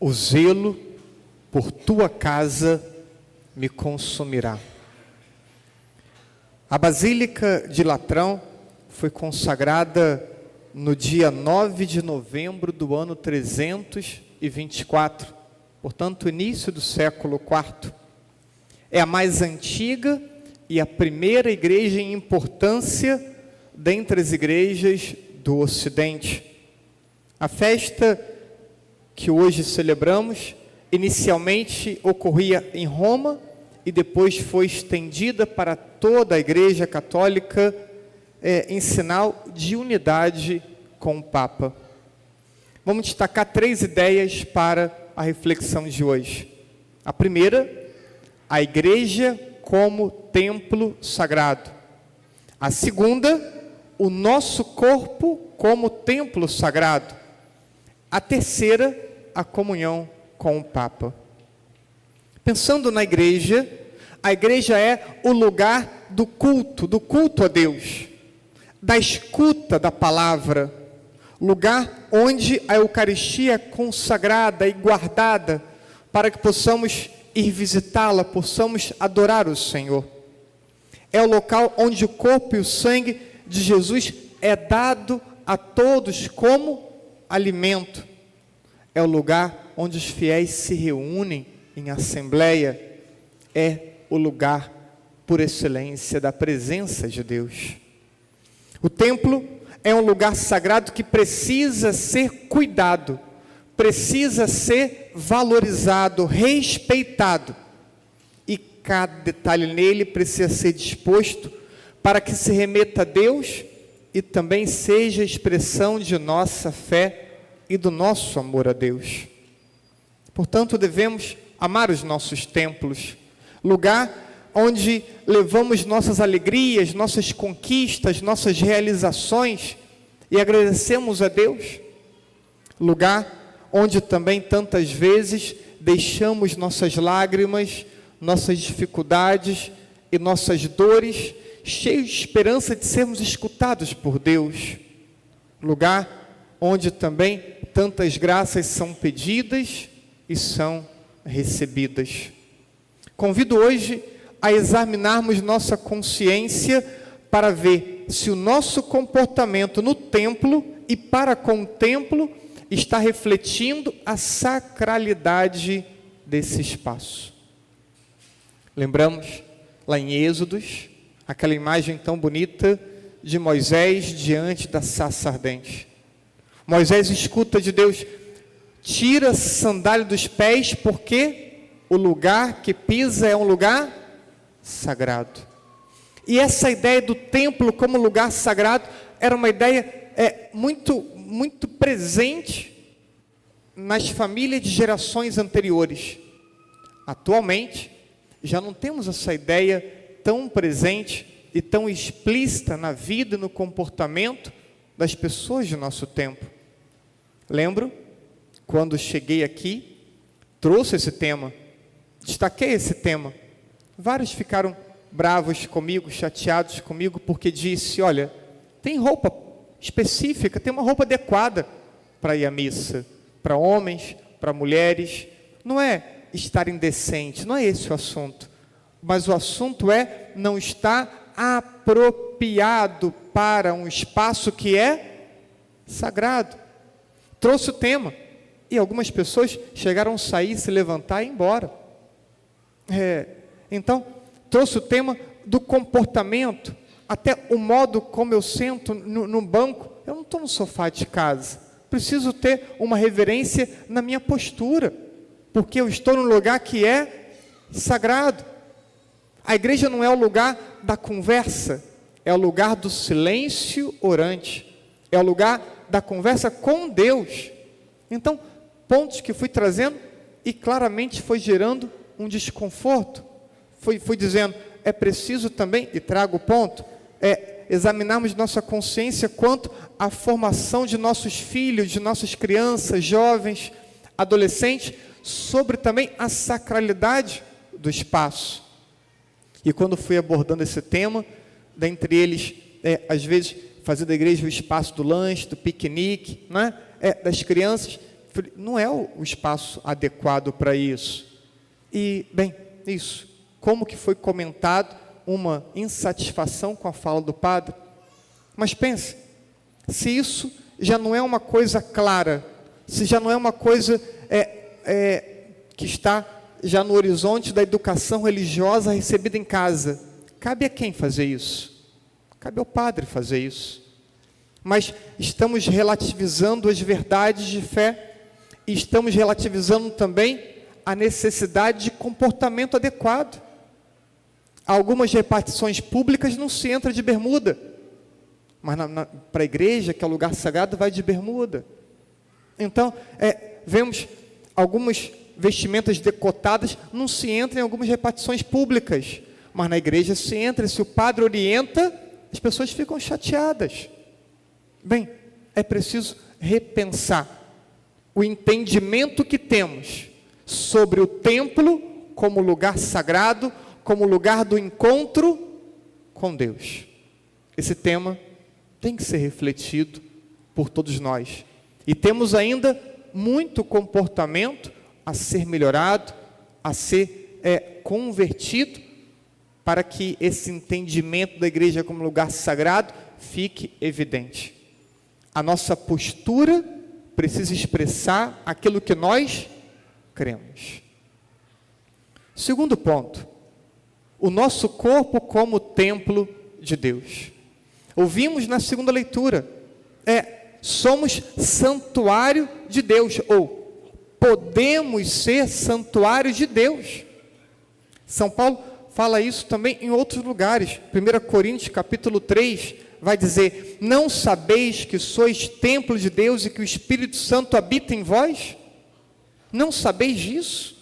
o zelo por tua casa me consumirá. A Basílica de Latrão foi consagrada no dia 9 de novembro do ano 324, portanto, início do século IV. É a mais antiga e a primeira igreja em importância dentre as igrejas do Ocidente. A festa que hoje celebramos, inicialmente ocorria em Roma e depois foi estendida para toda a Igreja Católica em sinal de unidade com o Papa. Vamos destacar 3 ideias para a reflexão de hoje. A primeira, a Igreja como templo sagrado. A segunda, o nosso corpo como templo sagrado. A terceira, a comunhão com o Papa. Pensando na igreja, a igreja é o lugar do culto a Deus, da escuta da palavra, lugar onde a Eucaristia é consagrada e guardada para que possamos ir visitá-la, possamos adorar o Senhor. É o local onde o corpo e o sangue de Jesus é dado a todos como alimento. É o lugar onde os fiéis se reúnem em assembleia. É o lugar por excelência da presença de Deus. O templo é um lugar sagrado que precisa ser cuidado, precisa ser valorizado, respeitado. E cada detalhe nele precisa ser disposto para que se remeta a Deus e também seja expressão de nossa fé e do nosso amor a Deus. Portanto, devemos amar os nossos templos, lugar onde levamos nossas alegrias, nossas conquistas, nossas realizações e agradecemos a Deus. Lugar onde também tantas vezes deixamos nossas lágrimas, nossas dificuldades e nossas dores, cheios de esperança de sermos escutados por Deus. Lugar onde também tantas graças são pedidas e são recebidas. Convido hoje a examinarmos nossa consciência para ver se o nosso comportamento no templo e para com o templo está refletindo a sacralidade desse espaço. Lembramos lá em Êxodos, aquela imagem tão bonita de Moisés diante da sarça ardente. Moisés escuta de Deus: tira a sandália dos pés, porque o lugar que pisa é um lugar sagrado. E essa ideia do templo como lugar sagrado era uma ideia muito presente nas famílias de gerações anteriores. Atualmente, já não temos essa ideia tão presente e tão explícita na vida e no comportamento das pessoas de nosso tempo. Lembro, quando cheguei aqui, trouxe esse tema, destaquei esse tema. Vários ficaram bravos comigo, chateados comigo, porque disse: olha, tem roupa específica, tem uma roupa adequada para ir à missa, para homens, para mulheres. Não é estar indecente, não é esse o assunto. Mas o assunto é não estar apropriado para um espaço que é sagrado. Trouxe o tema, e algumas pessoas chegaram a sair, se levantar e ir embora. Então, trouxe o tema do comportamento, até o modo como eu sento no banco. Eu não estou no sofá de casa, preciso ter uma reverência na minha postura, porque eu estou num lugar que é sagrado. A igreja não é o lugar da conversa, é o lugar do silêncio orante, é o lugar da conversa com Deus. Então, pontos que fui trazendo e claramente foi gerando um desconforto. Fui dizendo, é preciso também, e trago o ponto, examinarmos nossa consciência quanto à formação de nossos filhos, de nossas crianças, jovens, adolescentes, sobre também a sacralidade do espaço. E quando fui abordando esse tema, dentre eles, às vezes, fazer da igreja o espaço do lanche, do piquenique, né? Das crianças, Não é o espaço adequado para isso. E, bem, isso. Como que foi comentado uma insatisfação com a fala do padre? Mas pense, se isso já não é uma coisa clara, se já não é uma coisa que está já no horizonte da educação religiosa recebida em casa, cabe a quem fazer isso? Cabe ao padre fazer isso. Mas estamos relativizando as verdades de fé e estamos relativizando também a necessidade de comportamento adequado. Algumas repartições públicas não se entra de bermuda, mas para a igreja, que é o lugar sagrado, vai de bermuda. Então, vemos algumas vestimentas decotadas, não se entra em algumas repartições públicas, mas na igreja se entra, e se o padre orienta, as pessoas ficam chateadas. Bem, é preciso repensar o entendimento que temos sobre o templo como lugar sagrado, como lugar do encontro com Deus. Esse tema tem que ser refletido por todos nós. E temos ainda muito comportamento a ser melhorado, a ser convertido, para que esse entendimento da igreja como lugar sagrado fique evidente. A nossa postura precisa expressar aquilo que nós cremos. Segundo ponto, o nosso corpo como templo de Deus. Ouvimos na segunda leitura, somos santuário de Deus, ou podemos ser santuário de Deus. São Paulo fala isso também em outros lugares. 1 Coríntios capítulo 3 vai dizer: não sabeis que sois templo de Deus e que o Espírito Santo habita em vós? Não sabeis disso?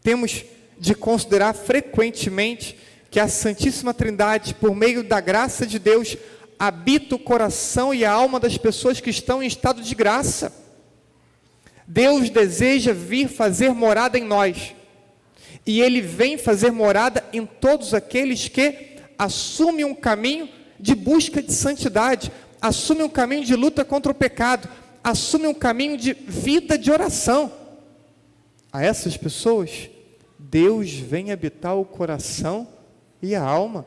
Temos de considerar frequentemente que a Santíssima Trindade, por meio da graça de Deus, habita o coração e a alma das pessoas que estão em estado de graça. Deus deseja vir fazer morada em nós, e Ele vem fazer morada em todos aqueles que assumem um caminho de busca de santidade, assumem um caminho de luta contra o pecado, assumem um caminho de vida de oração. A essas pessoas, Deus vem habitar o coração e a alma.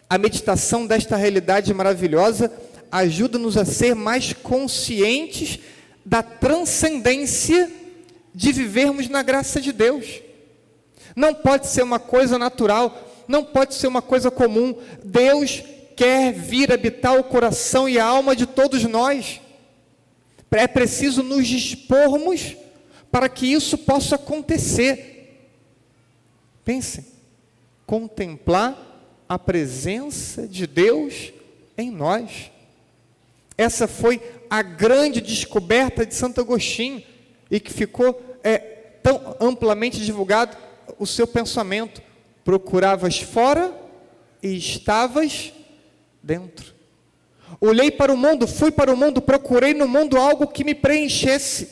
A meditação desta realidade maravilhosa ajuda-nos a ser mais conscientes da transcendência de vivermos na graça de Deus. Não pode ser uma coisa natural, não pode ser uma coisa comum. Deus quer vir habitar o coração e a alma de todos nós. É preciso nos dispormos para que isso possa acontecer. Pensem, contemplar a presença de Deus em nós. Essa foi a grande descoberta de Santo Agostinho, e que ficou tão amplamente divulgado o seu pensamento. Procuravas fora e estavas dentro. Olhei para o mundo, fui para o mundo, procurei no mundo algo que me preenchesse.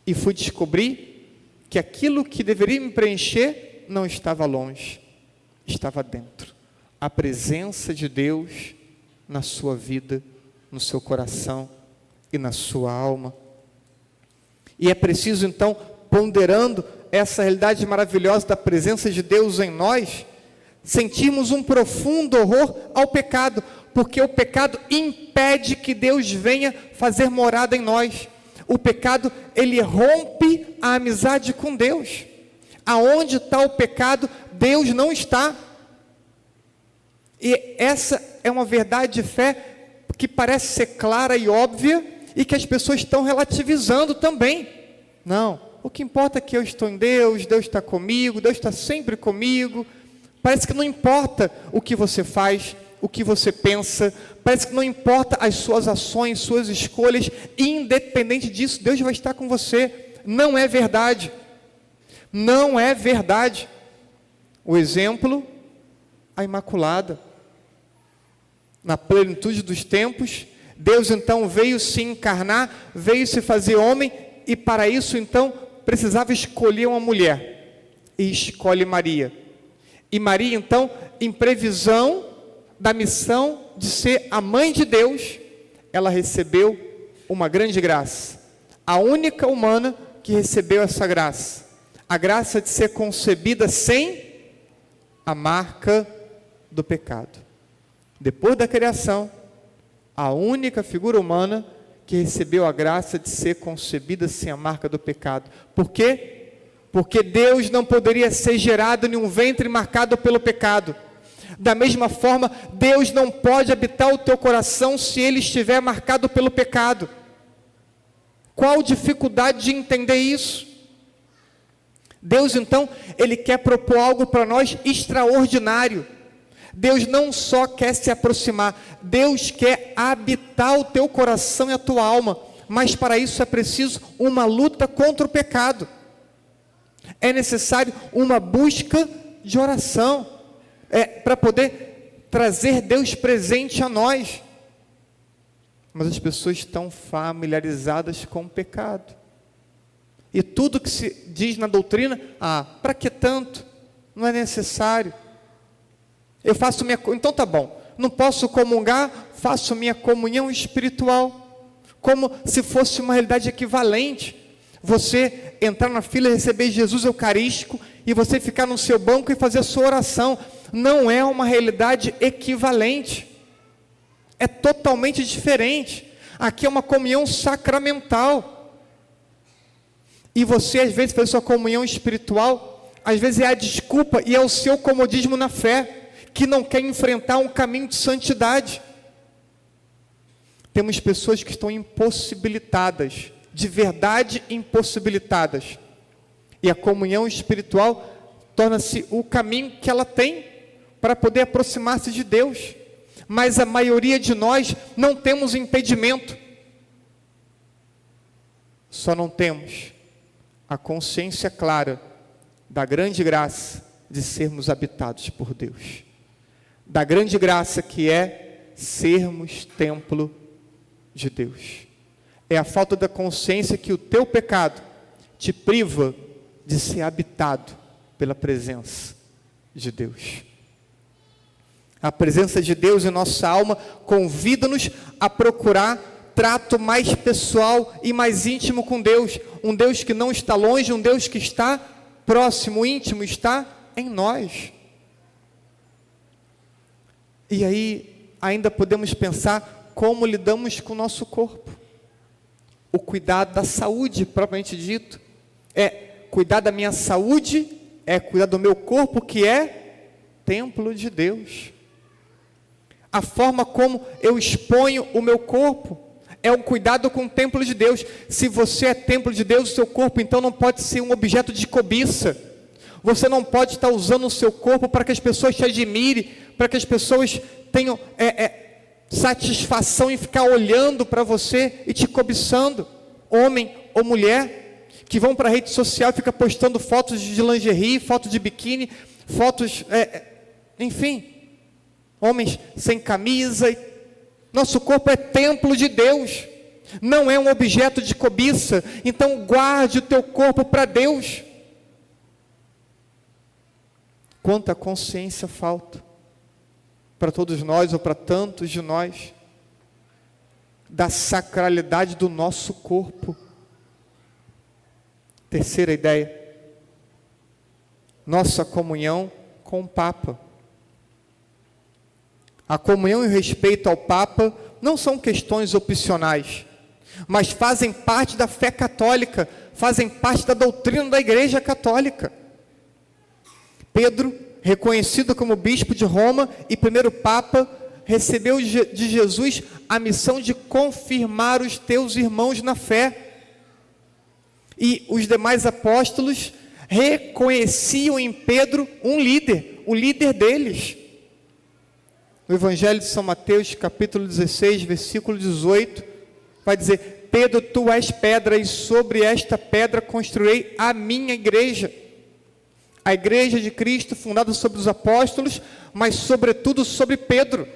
E fui descobrir que aquilo que deveria me preencher não estava longe, estava dentro. A presença de Deus na sua vida, no seu coração e na sua alma. E é preciso então, ponderando essa realidade maravilhosa da presença de Deus em nós, sentirmos um profundo horror ao pecado, porque o pecado impede que Deus venha fazer morada em nós. O pecado, ele rompe a amizade com Deus. Aonde está o pecado, Deus não está. E essa é uma verdade de fé que parece ser clara e óbvia, e que as pessoas estão relativizando também. Não, o que importa é que eu estou em Deus, Deus está comigo, Deus está sempre comigo. Parece que não importa o que você faz, o que você pensa, parece que não importa as suas ações, suas escolhas, independente disso, Deus vai estar com você. Não é verdade. Não é verdade. O exemplo, a Imaculada. Na plenitude dos tempos, Deus então veio se encarnar, veio se fazer homem, e para isso então precisava escolher uma mulher, e escolhe Maria. E Maria então, em previsão da missão de ser a mãe de Deus, ela recebeu uma grande graça. A única humana que recebeu essa graça. A graça de ser concebida sem a marca do pecado. Depois da criação, a única figura humana que recebeu a graça de ser concebida sem a marca do pecado. Por quê? Porque Deus não poderia ser gerado em um ventre marcado pelo pecado. Da mesma forma, Deus não pode habitar o teu coração se ele estiver marcado pelo pecado. Qual dificuldade de entender isso? Deus, então, ele quer propor algo para nós extraordinário. Deus não só quer se aproximar, Deus quer habitar o teu coração e a tua alma, mas para isso é preciso uma luta contra o pecado. É necessário uma busca de oração, para poder trazer Deus presente a nós. Mas as pessoas estão familiarizadas com o pecado. E tudo que se diz na doutrina, para que tanto? Não é necessário. Eu faço minha... Então tá bom, não posso comungar, faço minha comunhão espiritual. Como se fosse uma realidade equivalente. Você entrar na fila e receber Jesus Eucarístico, e você ficar no seu banco e fazer a sua oração. Não é uma realidade equivalente. É totalmente diferente. Aqui é uma comunhão sacramental. E você às vezes faz sua comunhão espiritual, às vezes é a desculpa e é o seu comodismo na fé, que não quer enfrentar um caminho de santidade. Temos pessoas que estão impossibilitadas, de verdade impossibilitadas. E a comunhão espiritual torna-se o caminho que ela tem para poder aproximar-se de Deus. Mas a maioria de nós não temos impedimento. Só não temos a consciência clara da grande graça de sermos habitados por Deus. Da grande graça que é sermos templo de Deus. É a falta da consciência que o teu pecado te priva de ser habitado pela presença de Deus. A presença de Deus em nossa alma convida-nos a procurar trato mais pessoal e mais íntimo com Deus. Um Deus que não está longe, um Deus que está próximo, íntimo, está em nós. E aí ainda podemos pensar como lidamos com o nosso corpo. O cuidado da saúde, propriamente dito, é cuidar da minha saúde, é cuidar do meu corpo, que é templo de Deus. A forma como eu exponho o meu corpo é um cuidado com o templo de Deus. Se você é templo de Deus, o seu corpo então não pode ser um objeto de cobiça. Você não pode estar usando o seu corpo para que as pessoas te admirem, para que as pessoas tenham satisfação em ficar olhando para você e te cobiçando. Homem ou mulher que vão para a rede social e ficam postando fotos de lingerie, fotos de biquíni, fotos, enfim, homens sem camisa. Nosso corpo é templo de Deus, não é um objeto de cobiça. Então guarde o teu corpo para Deus. Quanta consciência falta para todos nós, ou para tantos de nós, da sacralidade do nosso corpo. Terceira ideia, nossa comunhão com o Papa. A comunhão e o respeito ao Papa não são questões opcionais, mas fazem parte da fé católica, fazem parte da doutrina da Igreja Católica. Pedro, reconhecido como bispo de Roma e primeiro Papa, recebeu de Jesus a missão de confirmar os teus irmãos na fé. E os demais apóstolos reconheciam em Pedro um líder, o líder deles. No Evangelho de São Mateus, capítulo 16, versículo 18, vai dizer: Pedro, tu és pedra, e sobre esta pedra construirei a minha igreja. A igreja de Cristo, fundada sobre os apóstolos, mas sobretudo sobre Pedro.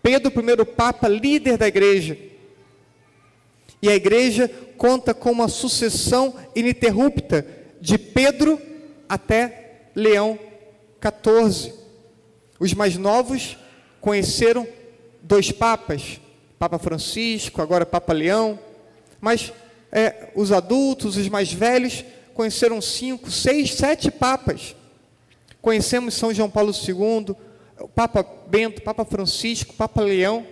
Pedro, primeiro Papa, líder da igreja. E a igreja conta com uma sucessão ininterrupta, de Pedro até Leão XIV. Os mais novos conheceram 2 papas, Papa Francisco, agora Papa Leão, mas os adultos, os mais velhos, conheceram 5, 6, 7 papas. Conhecemos São João Paulo II, o Papa Bento, Papa Francisco, Papa Leão,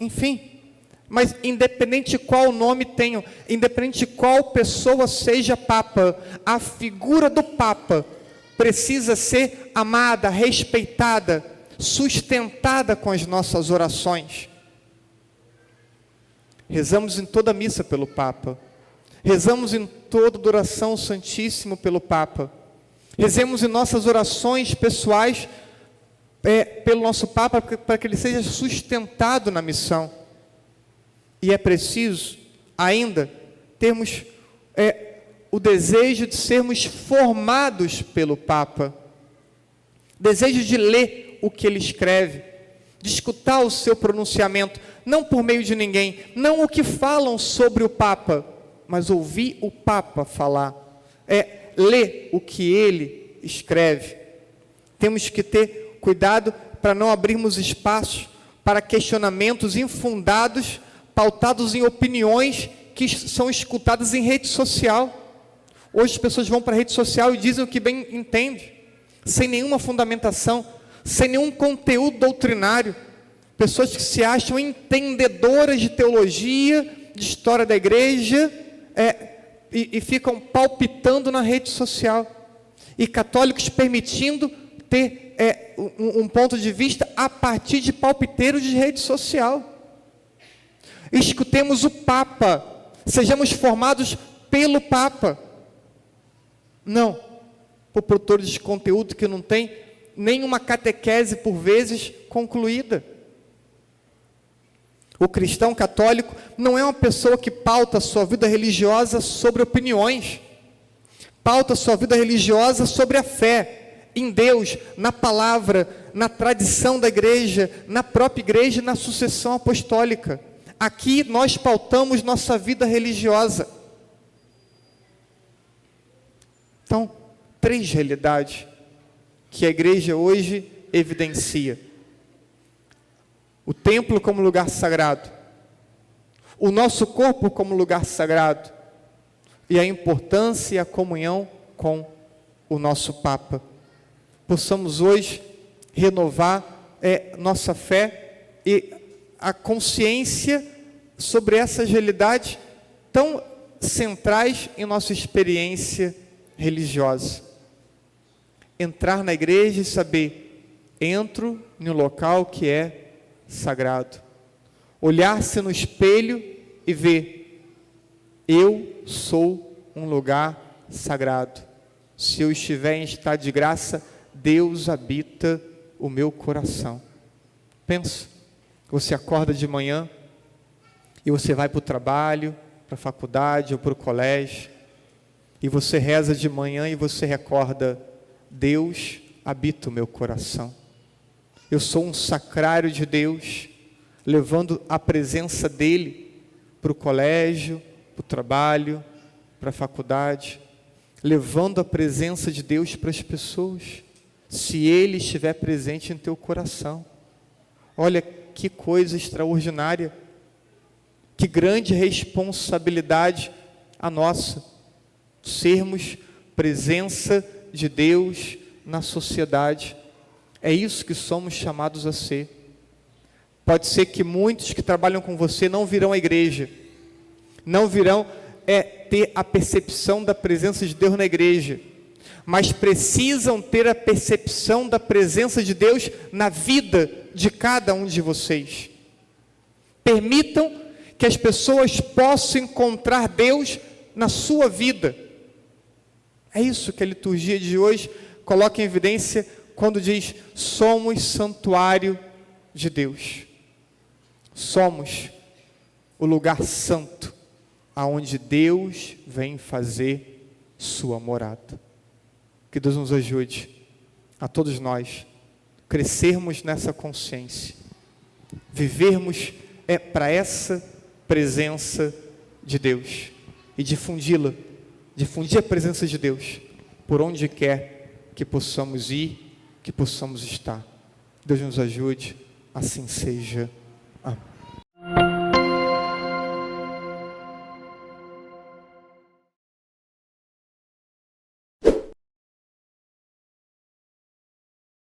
enfim. Mas independente de qual nome tenham, independente de qual pessoa seja Papa, a figura do Papa precisa ser amada, respeitada, sustentada com as nossas orações. Rezamos em toda missa pelo Papa. Rezamos em toda oração santíssimo pelo Papa. Rezemos em nossas orações pessoais pelo nosso Papa, para que ele seja sustentado na missão. E é preciso ainda termos o desejo de sermos formados pelo Papa. Desejo de ler o que ele escreve, de escutar o seu pronunciamento, não por meio de ninguém, não o que falam sobre o Papa, mas ouvir o Papa falar, ler o que ele escreve. Temos que ter cuidado para não abrirmos espaços para questionamentos infundados, pautados em opiniões que são escutadas em rede social. Hoje as pessoas vão para a rede social e dizem o que bem entendem, sem nenhuma fundamentação, sem nenhum conteúdo doutrinário. Pessoas que se acham entendedoras de teologia, de história da igreja, e ficam palpitando na rede social. E católicos permitindo ter um ponto de vista a partir de palpiteiros de rede social. Escutemos o Papa, sejamos formados pelo Papa, não por produtores de conteúdo que não tem nenhuma catequese por vezes concluída. O cristão católico não é uma pessoa que pauta a sua vida religiosa sobre opiniões, pauta a sua vida religiosa sobre a fé em Deus, na palavra, na tradição da igreja, na própria igreja e na sucessão apostólica. Aqui nós pautamos nossa vida religiosa. Então, 3 realidades que a igreja hoje evidencia: o templo como lugar sagrado, o nosso corpo como lugar sagrado, e a importância e a comunhão com o nosso Papa. Possamos hoje renovar nossa fé e a consciência sobre essas realidades tão centrais em nossa experiência religiosa. Entrar na igreja e saber, entro em um local que é sagrado. Olhar-se no espelho e ver, eu sou um lugar sagrado. Se eu estiver em estado de graça, Deus habita o meu coração. Pensa, você acorda de manhã e você vai para o trabalho, para a faculdade ou para o colégio, e você reza de manhã e você recorda, Deus habita o meu coração. Eu sou um sacrário de Deus, levando a presença dEle para o colégio, para o trabalho, para a faculdade, levando a presença de Deus para as pessoas, se Ele estiver presente em teu coração. Olha que coisa extraordinária, que grande responsabilidade a nossa, sermos presença de Deus na sociedade. É isso que somos chamados a ser. Pode ser que muitos que trabalham com você não virão à igreja, não virão ter a percepção da presença de Deus na igreja, mas precisam ter a percepção da presença de Deus na vida de cada um de vocês. Permitam que as pessoas possam encontrar Deus na sua vida. É isso que a liturgia de hoje coloca em evidência quando diz, somos santuário de Deus. Somos o lugar santo, aonde Deus vem fazer sua morada. Que Deus nos ajude, a todos nós, crescermos nessa consciência, vivermos para essa presença de Deus e difudi-la, difundir a presença de Deus por onde quer que possamos ir, que possamos estar. Deus nos ajude, assim seja. Amém.